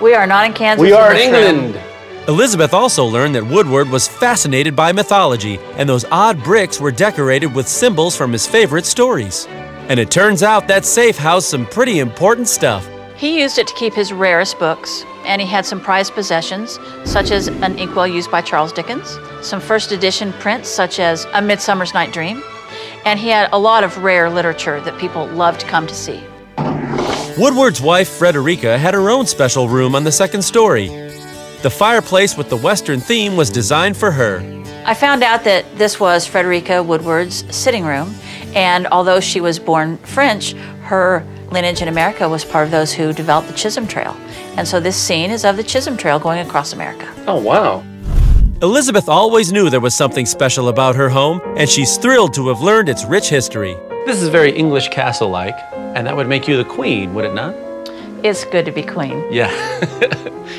We are not in Kansas. We are in England. Elizabeth also learned that Woodward was fascinated by mythology, and those odd bricks were decorated with symbols from his favorite stories. And it turns out that safe housed some pretty important stuff. He used it to keep his rarest books, and he had some prized possessions, such as an inkwell used by Charles Dickens, some first edition prints, such as A Midsummer's Night Dream, and he had a lot of rare literature that people loved to come to see. Woodward's wife, Frederica, had her own special room on the second story. The fireplace with the Western theme was designed for her. I found out that this was Frederica Woodward's sitting room, and although she was born French, her lineage in America was part of those who developed the Chisholm Trail. And so this scene is of the Chisholm Trail going across America. Oh, wow. Elizabeth always knew there was something special about her home, and she's thrilled to have learned its rich history. This is very English castle-like, and that would make you the queen, would it not? It's good to be queen. Yeah.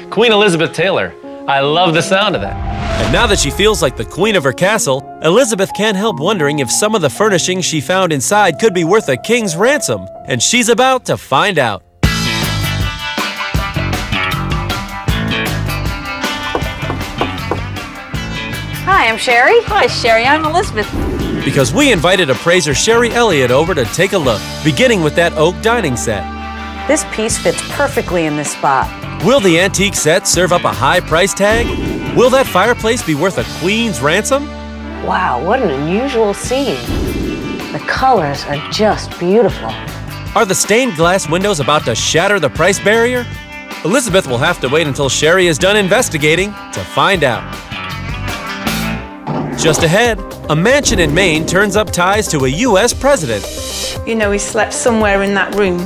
Queen Elizabeth Taylor. I love the sound of that. And now that she feels like the queen of her castle, Elizabeth can't help wondering if some of the furnishings she found inside could be worth a king's ransom. And she's about to find out. Hi, I'm Sherry. Hi, Sherry. I'm Elizabeth. Because we invited appraiser Sherry Elliott over to take a look, beginning with that oak dining set. This piece fits perfectly in this spot. Will the antique set serve up a high price tag? Will that fireplace be worth a queen's ransom? Wow, what an unusual scene. The colors are just beautiful. Are the stained glass windows about to shatter the price barrier? Elizabeth will have to wait until Sherry is done investigating to find out. Just ahead, a mansion in Maine turns up ties to a U.S. president. You know, he slept somewhere in that room.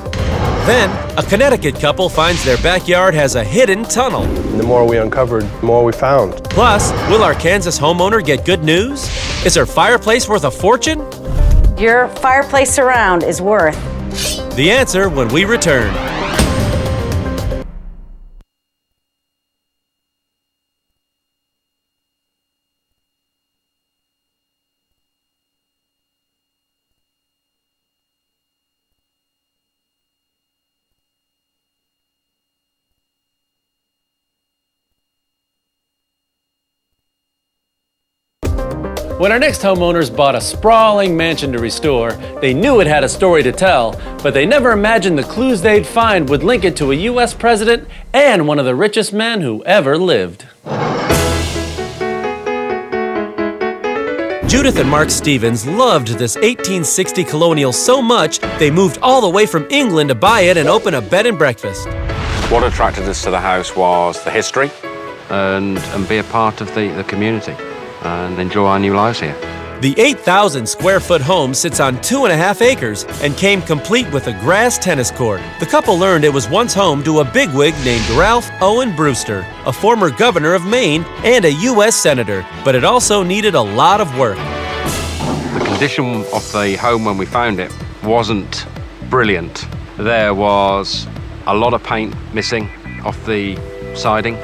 Then, a Connecticut couple finds their backyard has a hidden tunnel. The more we uncovered, the more we found. Plus, will our Kansas homeowner get good news? Is her fireplace worth a fortune? Your fireplace surround is worth. The answer when we return. When our next homeowners bought a sprawling mansion to restore, they knew it had a story to tell, but they never imagined the clues they'd find would link it to a U.S. president and one of the richest men who ever lived. Judith and Mark Stevens loved this 1860 colonial so much, they moved all the way from England to buy it and open a bed and breakfast. What attracted us to the house was the history and be a part of the community and enjoy our new lives here. The 8,000 square foot home sits on 2.5 acres and came complete with a grass tennis court. The couple learned it was once home to a bigwig named Ralph Owen Brewster, a former governor of Maine and a U.S. senator, but it also needed a lot of work. The condition of the home when we found it wasn't brilliant. There was a lot of paint missing off the siding.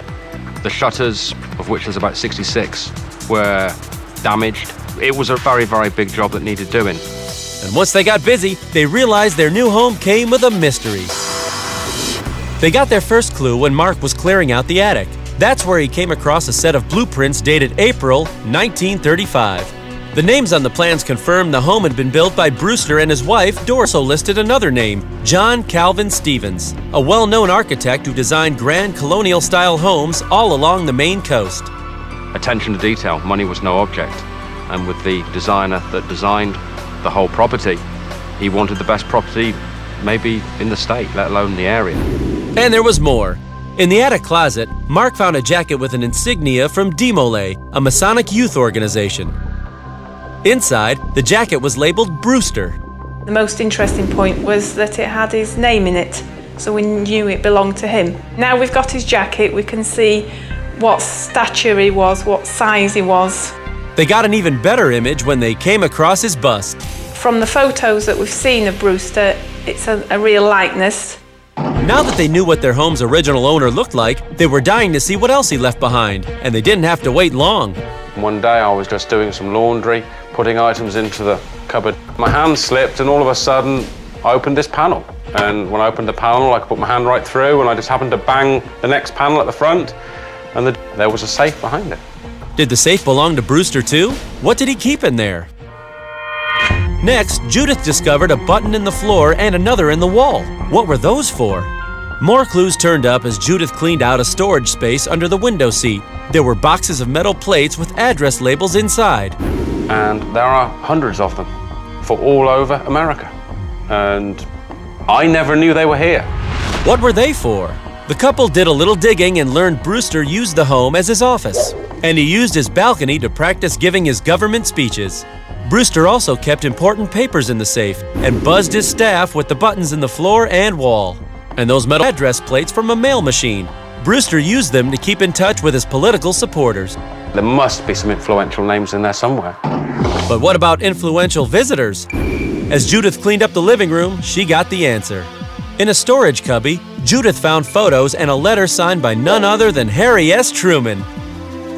The shutters, of which there's about 66, were damaged. It was a very, very big job that needed doing. And once they got busy, they realized their new home came with a mystery. They got their first clue when Mark was clearing out the attic. That's where he came across a set of blueprints dated April 1935. The names on the plans confirmed the home had been built by Brewster and his wife. Also listed another name, John Calvin Stevens, a well-known architect who designed grand colonial-style homes all along the Maine coast. Attention to detail, money was no object. And with the designer that designed the whole property, he wanted the best property maybe in the state, let alone the area. And there was more. In the attic closet, Mark found a jacket with an insignia from Demole, a Masonic youth organization. Inside, the jacket was labeled Brewster. The most interesting point was that it had his name in it, so we knew it belonged to him. Now we've got his jacket, we can see what stature he was, what size he was. They got an even better image when they came across his bust. From the photos that we've seen of Brewster, it's a real likeness. Now that they knew what their home's original owner looked like, they were dying to see what else he left behind, and they didn't have to wait long. One day I was just doing some laundry, putting items into the cupboard. My hand slipped and all of a sudden I opened this panel. And when I opened the panel, I could put my hand right through, and I just happened to bang the next panel at the front, and there was a safe behind it. Did the safe belong to Brewster too? What did he keep in there? Next, Judith discovered a button in the floor and another in the wall. What were those for? More clues turned up as Judith cleaned out a storage space under the window seat. There were boxes of metal plates with address labels inside. And there are hundreds of them for all over America. And I never knew they were here. What were they for? The couple did a little digging and learned Brewster used the home as his office. And he used his balcony to practice giving his government speeches. Brewster also kept important papers in the safe and buzzed his staff with the buttons in the floor and wall. And those metal address plates from a mail machine. Brewster used them to keep in touch with his political supporters. There must be some influential names in there somewhere. But what about influential visitors? As Judith cleaned up the living room, she got the answer. In a storage cubby, Judith found photos and a letter signed by none other than Harry S. Truman.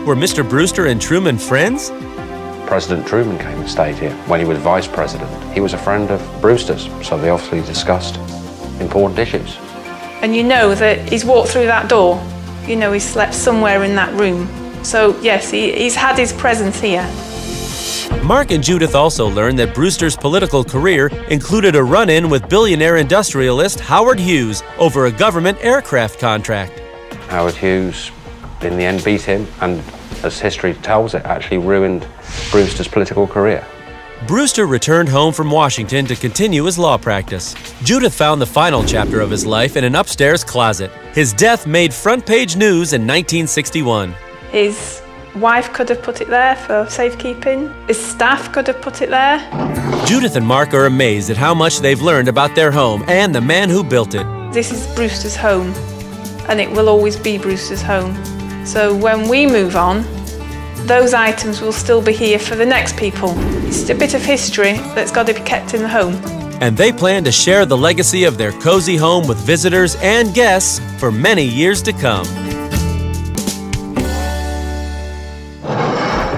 Were Mr. Brewster and Truman friends? President Truman came and stayed here when he was vice president. He was a friend of Brewster's, so they obviously discussed important issues. And you know that he's walked through that door. You know he's slept somewhere in that room. So yes, he's had his presence here. Mark and Judith also learned that Brewster's political career included a run-in with billionaire industrialist Howard Hughes over a government aircraft contract. Howard Hughes, in the end, beat him, and as history tells it, actually ruined Brewster's political career. Brewster returned home from Washington to continue his law practice. Judith found the final chapter of his life in an upstairs closet. His death made front-page news in 1961. His wife could have put it there for safekeeping. His staff could have put it there. Judith and Mark are amazed at how much they've learned about their home and the man who built it. This is Brewster's home, and it will always be Brewster's home. So when we move on, those items will still be here for the next people. It's a bit of history that's got to be kept in the home. And they plan to share the legacy of their cozy home with visitors and guests for many years to come.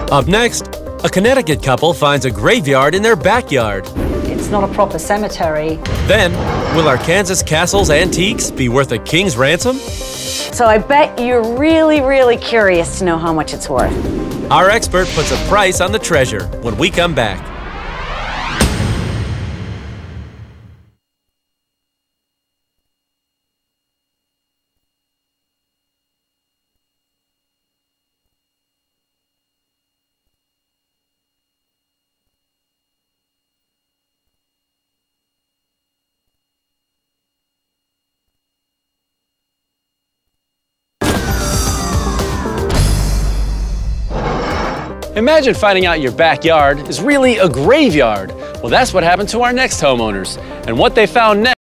Up next, a Connecticut couple finds a graveyard in their backyard. It's not a proper cemetery. Then, will our Kansas castle's antiques be worth a king's ransom? So I bet you're really, really curious to know how much it's worth. Our expert puts a price on the treasure when we come back. Imagine finding out your backyard is really a graveyard. Well, that's what happened to our next homeowners. And what they found next